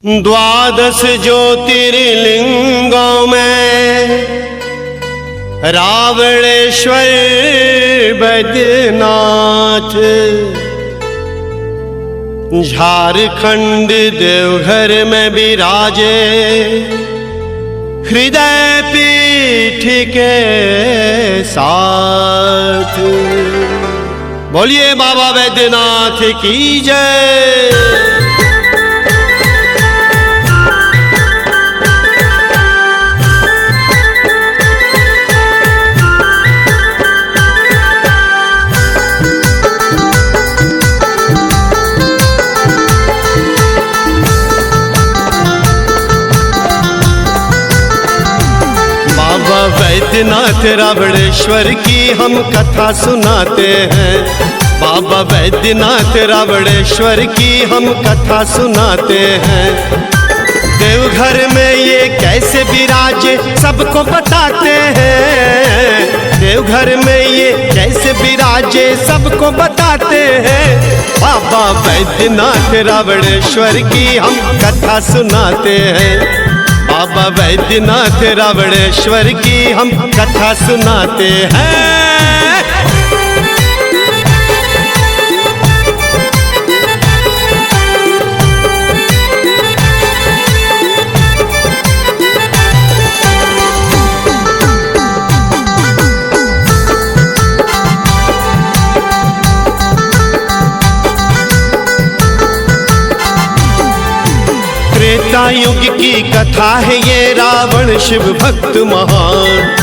द्वादश ज्योतिर्लिंगों में रावणेश्वर बैद्यनाथ, झारखंड देवघर में विराजे हृदय पीठ के साथ। बोलिए बाबा बैद्यनाथ की जय। बैद्यनाथ रावणेश्वर की हम कथा सुनाते हैं। बाबा बैद्यनाथ रावणेश्वर की हम कथा सुनाते हैं। देवघर में ये कैसे विराजे सबको बताते हैं। देवघर में ये कैसे विराजे सबको बताते हैं। बाबा बैद्यनाथ रावणेश्वर की हम कथा सुनाते हैं। बाबा बैद्यनाथ रावणेश्वर की हम कथा सुनाते हैं। त्रेता युग की कथा है ये, रावण शिव भक्त महान।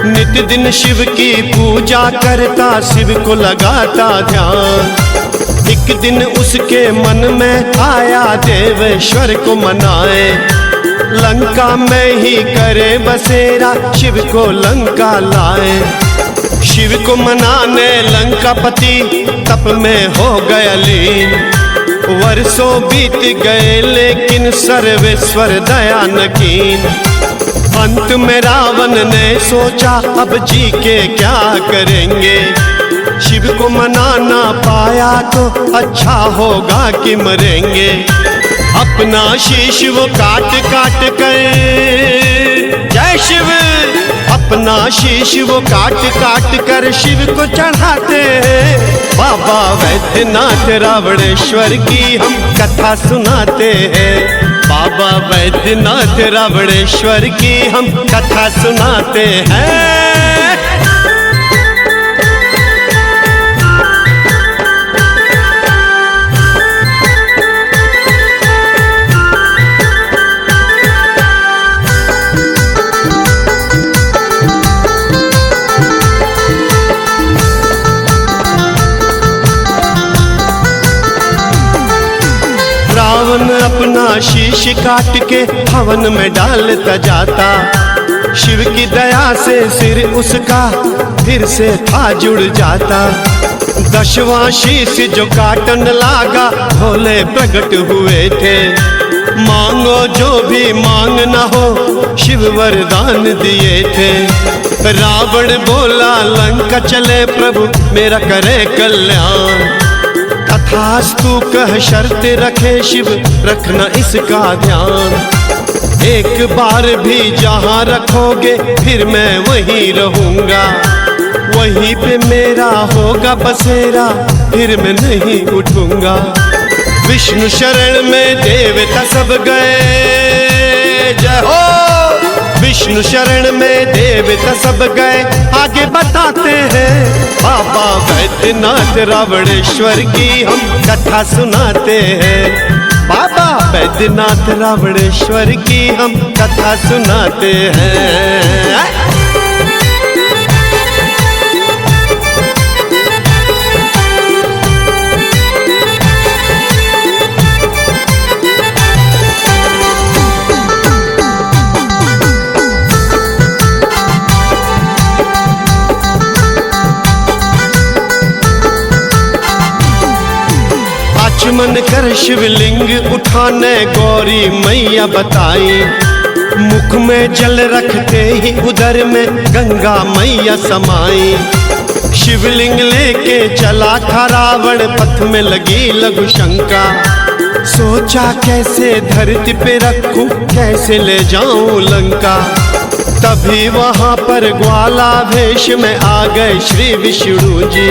नित दिन शिव की पूजा करता, शिव को लगाता ध्यान। एक दिन उसके मन में आया देवेश्वर को मनाए। लंका में ही करे बसेरा, शिव को लंका लाए। शिव को मनाने लंकापति तप में हो गया लीन। वर्षों बीत गए लेकिन सर्वेश्वर दया न कीन। अंत में रावण ने सोचा अब जी के क्या करेंगे। शिव को मना ना पाया तो अच्छा होगा कि मरेंगे। अपना शीश वो काट काट कर, जय शिव, अपना शीश वो काट काट कर शिव को चढ़ाते हैं। बाबा बैद्यनाथ रावणेश्वर की हम कथा सुनाते हैं। बाबा बैद्यनाथ रावणेश्वर की हम कथा सुनाते हैं। रावण अपना शीश काट के हवन में डालता जाता। शिव की दया से सिर उसका फिर से था जुड़ जाता। 10वां शीश जो काटन लागा भोले प्रकट हुए थे। मांगो जो भी मांग न हो, शिव वरदान दिए थे। रावण बोला लंका चले प्रभु मेरा करे कल्याण। तथास्तु कह शर्त रखे शिव रखना इसका ध्यान। एक बार भी जहाँ रखोगे फिर मैं वहीं रहूँगा। वहीं पे मेरा होगा बसेरा, फिर मैं नहीं उठूँगा। विष्णु शरण में देवता सब गए, जय हो। विष्णु शरण में देवता सब गए, आगे बताते हैं। बाबा बैद्यनाथ रावणेश्वर की हम कथा सुनाते हैं। बाबा बैद्यनाथ रावणेश्वर की हम कथा सुनाते हैं। मन कर शिवलिंग उठाने गौरी मैया बताई। मुख में जल रखते ही उधर में गंगा मैया समाई। शिवलिंग लेके चला था रावण, पथ में लगी लघु शंका। सोचा कैसे धरती पे रखूं, कैसे ले जाऊं लंका। तभी वहां पर ग्वाला भेष में आ गए श्री विष्णु जी।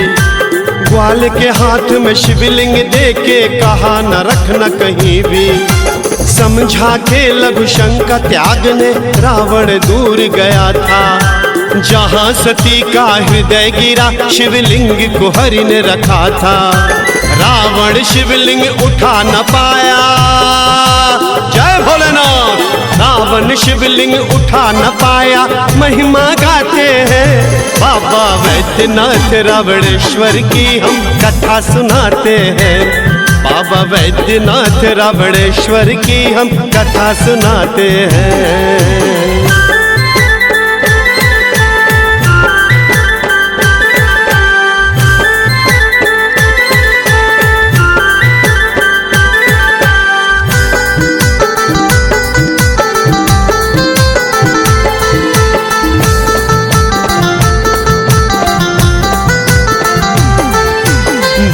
ग्वाल के हाथ में शिवलिंग देके कहा न रखना कहीं भी। समझा के लघु शंका त्यागने रावण दूर गया था। जहां सती का हृदय गिरा शिवलिंग को हरि ने रखा था। रावण शिवलिंग उठा न पाया, जय भोलेनाथ। रावण शिवलिंग उठा न पाया, महिमा गाते हैं बाबा वैद्यनाथ रावणेश्वर की हम कथा सुनाते हैं। बाबा वैद्यनाथ रावणेश्वर की हम कथा सुनाते हैं।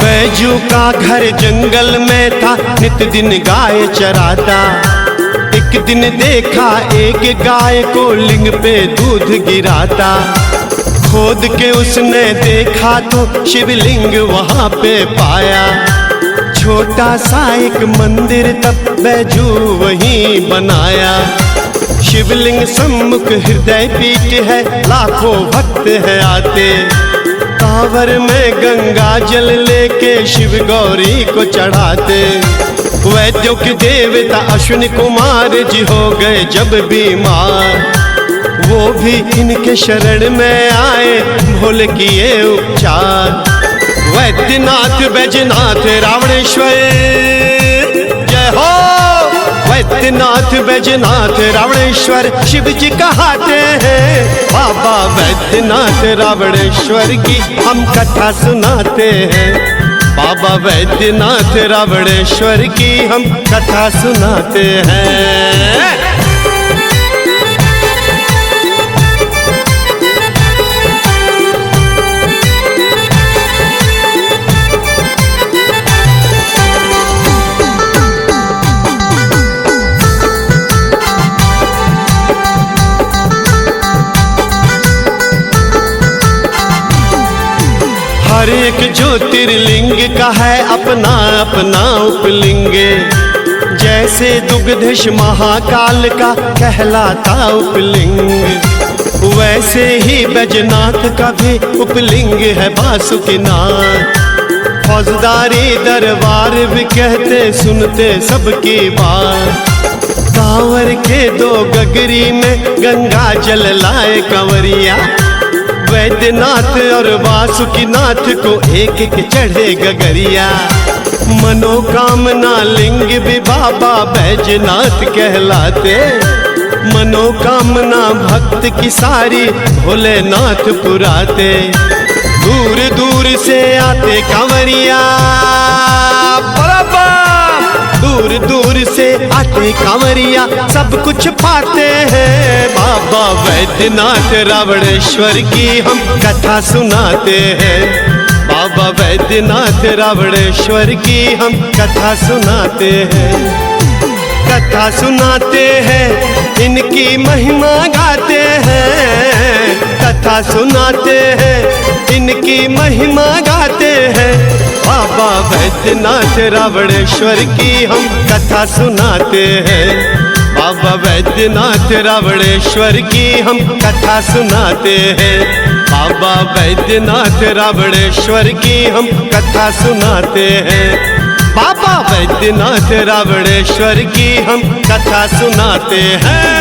बैजू का घर जंगल में था, नित दिन गाय चराता। एक दिन देखा एक गाय को लिंग पे दूध गिराता। खोद के उसने देखा तो शिवलिंग वहां पे पाया। छोटा सा एक मंदिर तब बैजू वहीं बनाया। शिवलिंग सम्मुख हृदय पीठ है, लाखों भक्त है आते। कांवर में गंगा जल लेके शिव गौरी को चढ़ाते। वैद्यों के देवता अश्विनी कुमार जी हो गए जब बीमार। वो भी इनके शरण में आए, भोले किए उपचार। वैद्यनाथ बैजनाथ रावणेश्वर जय हो। वैद्यनाथ बैजनाथ रावणेश्वर शिव जी कहाते हैं। बाबा वैद्यनाथ रावणेश्वर की हम कथा सुनाते हैं। बाबा वैद्यनाथ रावणेश्वर की हम कथा सुनाते हैं। हर एक ज्योतिर्लिंग का है अपना अपना उपलिंग। जैसे दुग्धेश महाकाल का कहलाता उपलिंग, वैसे ही बैजनाथ का भी उपलिंग है बासुकीनाथ। फौजदारी दरबार भी कहते सुनते सबकी बात। कांवर के दो गगरी में गंगा जल लाए कंवरिया। वैद्यनाथ और वासुकीनाथ को एक एक चढ़े गगरिया। मनोकामना लिंग भी बाबा बैजनाथ कहलाते। मनोकामना भक्त की सारी भोलेनाथ पुराते। दूर दूर से आते कांवरिया, दूर दूर से आते कांवरिया सब कुछ पाते हैं। बाबा वैद्यनाथ रावणेश्वर की हम कथा सुनाते हैं। बाबा वैद्यनाथ रावणेश्वर की हम कथा सुनाते हैं। कथा सुनाते हैं, इनकी महिमा गाते हैं। कथा सुनाते हैं, इनकी महिमा गाते हैं। बाबा वैद्यनाथ रावणेश्वर की हम कथा सुनाते हैं। बाबा वैद्यनाथ रावणेश्वर की हम कथा सुनाते हैं। बाबा वैद्यनाथ रावणेश्वर की हम कथा सुनाते हैं। बाबा वैद्यनाथ रावणेश्वर की हम कथा सुनाते हैं।